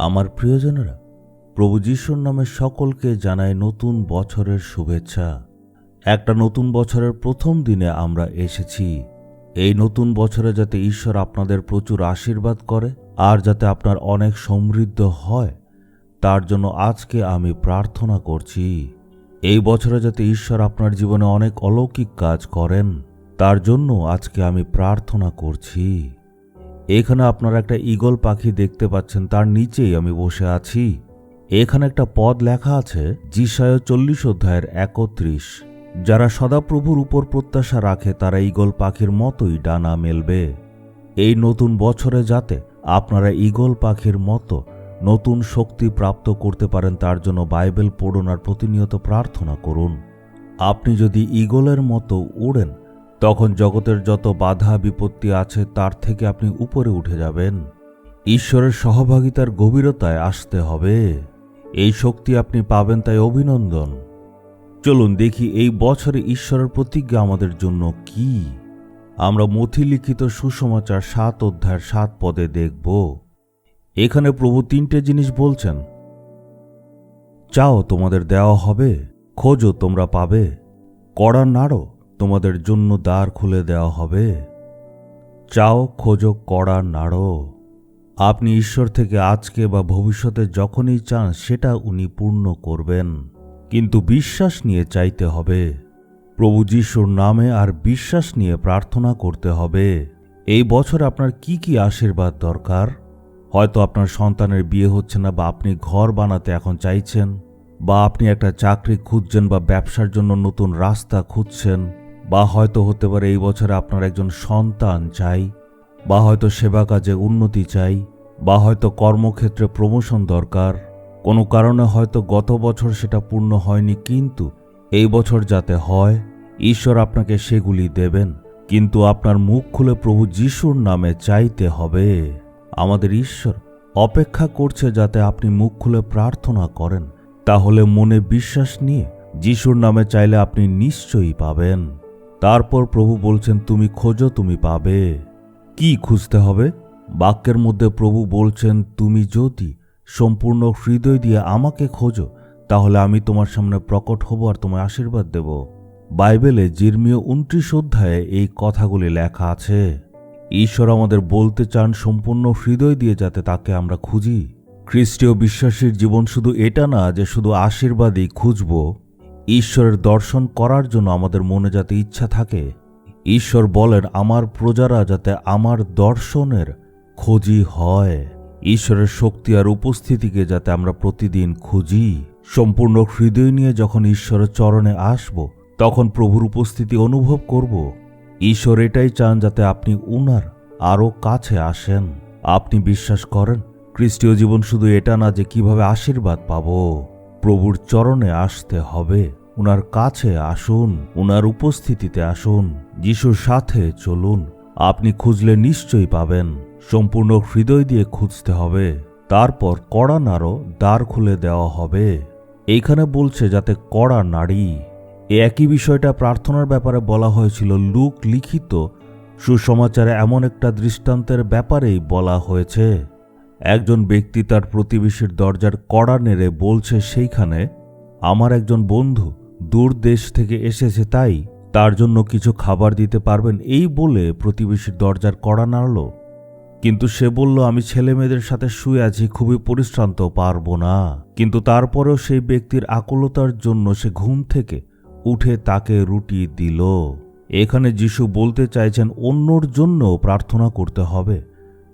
আমার প্রিয়জনেরা, প্রভু যীশুর নামে সকলকে জানাই নতুন বছরের শুভেচ্ছা। একটা নতুন বছরের প্রথম দিনে আমরা এসেছি। এই নতুন বছরে যাতে ঈশ্বর আপনাদের প্রচুর আশীর্বাদ করে আর যাতে আপনার অনেক সমৃদ্ধ হয়, তার জন্য আজকে আমি প্রার্থনা করছি। এই বছরে যাতে ঈশ্বর আপনার জীবনে অনেক অলৌকিক কাজ করেন, তার জন্য আজকে আমি প্রার্থনা করছি। এখানে আপনারা একটা ঈগল পাখি দেখতে পাচ্ছেন, তার নিচেই আমি বসে আছি। এখানে একটা পদ লেখা আছে, যিশায়া 40 অধ্যায়ের 31। যারা সদাপ্রভুর উপর প্রত্যাশা রাখে তারা ঈগল পাখির মতোই ডানা মেলবে। এই নতুন বছরে যাতে আপনারা ঈগল পাখির মতো নতুন শক্তি প্রাপ্ত করতে পারেন, তার জন্য বাইবেল পড়ুন আর প্রতিনিয়ত প্রার্থনা করুন। আপনি যদি ঈগলের মতো উড়েন, তখন জগতের যত বাধা বিপত্তি আছে তার থেকে আপনি উপরে উঠে যাবেন। ঈশ্বরের সহভাগিতার গভীরতায় আসতে হবে। এই শক্তি আপনি পাবেন, তাই অভিনন্দন। চলুন দেখি এই বছরে ঈশ্বরের প্রতিজ্ঞা আমাদের জন্য কি। আমরা মথি লিখিত সুসমাচার 7 অধ্যায়ের 7 পদে দেখব। এখানে প্রভু 3টে জিনিস বলছেন। চাও, তোমাদের দেওয়া হবে; খোঁজো, তোমরা পাবে; কড়া নাড়ো, তোমাদের জন্য দ্বার খুলে দেওয়া হবে। চাও, খোঁজো, কড়া নাড়ো। আপনি ঈশ্বর থেকে আজকে বা ভবিষ্যতে যখনই চান সেটা উনি পূর্ণ করবেন, কিন্তু বিশ্বাস নিয়ে চাইতে হবে। প্রভু যীশুর নামে আর বিশ্বাস নিয়ে প্রার্থনা করতে হবে। এই বছর আপনার কি কি আশীর্বাদ দরকার? হয়তো আপনার সন্তানের বিয়ে হচ্ছে না, বা আপনি ঘর বানাতে এখন চাইছেন, বা আপনি একটা চাকরি খুঁজছেন, বা ব্যবসার জন্য নতুন রাস্তা খুঁজছেন, বা হয়তো হতে পারে এই বছরে আপনার একজন সন্তান চাই, বা হয়তো সেবা কাজে উন্নতি চাই, বা হয়তো কর্মক্ষেত্রে প্রমোশন দরকার। কোনো কারণে হয়তো গত বছর সেটা পূর্ণ হয়নি, কিন্তু এই বছর যাতে হয়, ঈশ্বর আপনাকে সেগুলি দেবেন। কিন্তু আপনার মুখ খুলে প্রভু যীশুর নামে চাইতে হবে। আমাদের ঈশ্বর অপেক্ষা করছে যাতে আপনি মুখ খুলে প্রার্থনা করেন। তাহলে মনে বিশ্বাস নিয়ে যীশুর নামে চাইলে আপনি নিশ্চয়ই পাবেন। তারপর প্রভু বলছেন, তুমি খোঁজো, তুমি পাবে। কি খুঁজতে হবে? বাক্যের মধ্যে প্রভু বলছেন, তুমি যদি সম্পূর্ণ হৃদয় দিয়ে আমাকে খোঁজো, তাহলে আমি তোমার সামনে প্রকট হব আর তোমায় আশীর্বাদ দেব। বাইবেলে যির্মীয় 29 অধ্যায়ে এই কথাগুলি লেখা আছে। ঈশ্বর আমাদের বলতে চান সম্পূর্ণ হৃদয় দিয়ে যাতে তাকে আমরা খুঁজি। খ্রিস্টীয় বিশ্বাসীর জীবন শুধু এটা না যে শুধু আশীর্বাদই খুঁজব। ঈশ্বরের দর্শন করার জন্য আমাদের মনে যাতে ইচ্ছা থাকে। ঈশ্বর বলেন, আমার প্রজারা যাতে আমার দর্শনের খোঁজি হয়। ঈশ্বরের শক্তি আর উপস্থিতিকে যাতে আমরা প্রতিদিন খুঁজি। সম্পূর্ণ হৃদয় নিয়ে যখন ঈশ্বরের চরণে আসব, তখন প্রভুর উপস্থিতি অনুভব করব। ঈশ্বর এটাই চান যাতে আপনি উনার আরও কাছে আসেন। আপনি বিশ্বাস করেন খ্রিস্টীয় জীবন শুধু এটা না যে কিভাবে আশীর্বাদ পাব। প্রভুর চরণে আসতে হবে, উনার কাছে আসুন, উনার উপস্থিতিতে আসুন, যিশুর সাথে চলুন। আপনি খুঁজলে নিশ্চয়ই পাবেন। সম্পূর্ণ হৃদয় দিয়ে খুঁজতে হবে। তারপর কড়া নাড়ো, দ্বার খুলে দেওয়া হবে। এইখানে বলছে যাতে কড়া নাড়ি। একই বিষয়টা প্রার্থনার ব্যাপারে বলা হয়েছিল। লুক লিখিত সুসমাচারে এমন একটা দৃষ্টান্তের ব্যাপারেই বলা হয়েছে। একজন ব্যক্তি তার প্রতিবেশীর দরজার কড়া নেড়ে বলছে, সেইখানে আমার একজন বন্ধু দূর দেশ থেকে এসেছে, তাই তার জন্য কিছু খাবার দিতে পারবেন? এই বলে প্রতিবেশীর দরজার কড়া নাড়ল। কিন্তু সে বলল, আমি ছেলে মেয়েদের সাথে শুয়ে আছি, খুবই পরিশ্রান্ত, পারবো না। কিন্তু তারপরেও সেই ব্যক্তির আকুলতার জন্য সে ঘুম থেকে উঠে তাকে রুটি দিল। এখানে যিশু বলতে চাইছেন, অন্যর জন্য প্রার্থনা করতে হবে।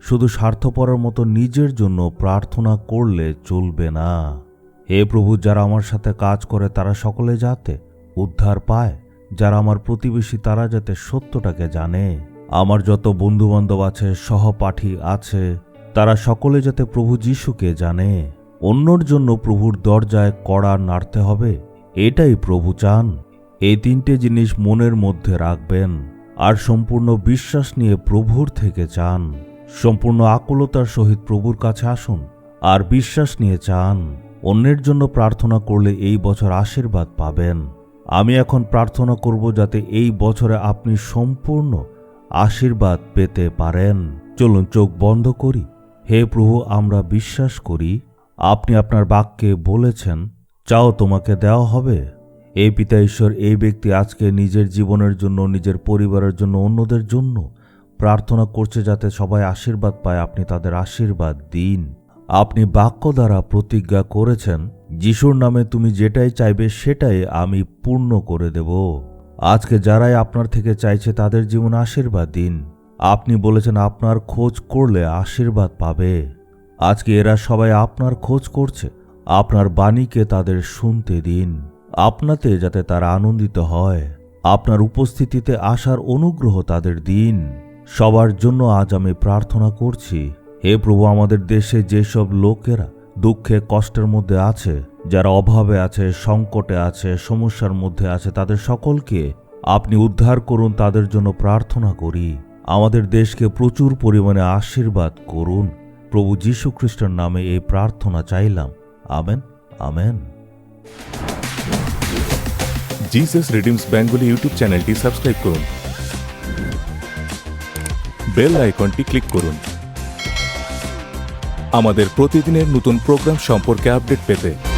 শুধু স্বার্থপরের মতো নিজের জন্য প্রার্থনা করলে চলবে না। হে প্রভু, যারা আমার সাথে কাজ করে তারা সকলে যাতে উদ্ধার পায়। যারা আমার প্রতিবেশী তারা যাতে সত্যটাকে জানে। আমার যত বন্ধুবান্ধব আছে, সহপাঠী আছে, তারা সকলে যাতে প্রভু যিশুকে জানে। অন্যর জন্য প্রভুর দরজায় কড়া নাড়তে হবে, এটাই প্রভু চান। এই 3টে জিনিস মনের মধ্যে রাখবেন আর সম্পূর্ণ বিশ্বাস নিয়ে প্রভুর থেকে চান। সম্পূর্ণ আকুলতার সহিত প্রভুর কাছে আসুন আর বিশ্বাস নিয়ে চান। অন্যের জন্য প্রার্থনা করলে এই বছর আশীর্বাদ পাবেন। আমি এখন প্রার্থনা করব যাতে এই বছরে আপনি সম্পূর্ণ আশীর্বাদ পেতে পারেন। চলুন চোখ বন্ধ করি। হে প্রভু, আমরা বিশ্বাস করি আপনি আপনার বাক্যে বলেছেন, চাও তোমাকে দেওয়া হবে। এই পিতা ঈশ্বর, এই ব্যক্তি আজকে নিজের জীবনের জন্য, নিজের পরিবারের জন্য, অন্যদের জন্য প্রার্থনা করছে যাতে সবাই আশীর্বাদ পায়। আপনি তাদের আশীর্বাদ দিন। আপনি বাক্য দ্বারা প্রতিজ্ঞা করেছেন, যিশুর নামে তুমি যেটাই চাইবে সেটাই আমি পূর্ণ করে দেব। আজকে যারাই আপনার থেকে চাইছে তাদের জীবনে আশীর্বাদ দিন। আপনি বলেছেন আপনার খোঁজ করলে আশীর্বাদ পাবে। আজকে এরা সবাই আপনার খোঁজ করছে। আপনার বাণীকে তাদের শুনতে দিন, আপনাতে যাতে তারা আনন্দিত হয়। আপনার উপস্থিতিতে আসার অনুগ্রহ তাদের দিন। সবার জন্য আজ আমি প্রার্থনা করছি। হে প্রভু, আমাদের দেশে যেসব লোকেরা দুঃখে কষ্টের মধ্যে আছে, যারা অভাবে আছে, সংকটে আছে, সমস্যার মধ্যে আছে, তাদের সকলকে আপনি উদ্ধার করুন। তাদের জন্য প্রার্থনা করি। আমাদের দেশকে প্রচুর পরিমাণে আশীর্বাদ করুন। প্রভু যীশু খ্রিস্টের নামে এই প্রার্থনা চাইলাম। Amen, amen. Jesus redeems Bengali YouTube চ্যানেলটি সাবস্ক্রাইব করুন, বেল আইকনটি ক্লিক করুন আমাদের প্রতিদিনের নতুন প্রোগ্রাম সম্পর্কে আপডেট পেতে।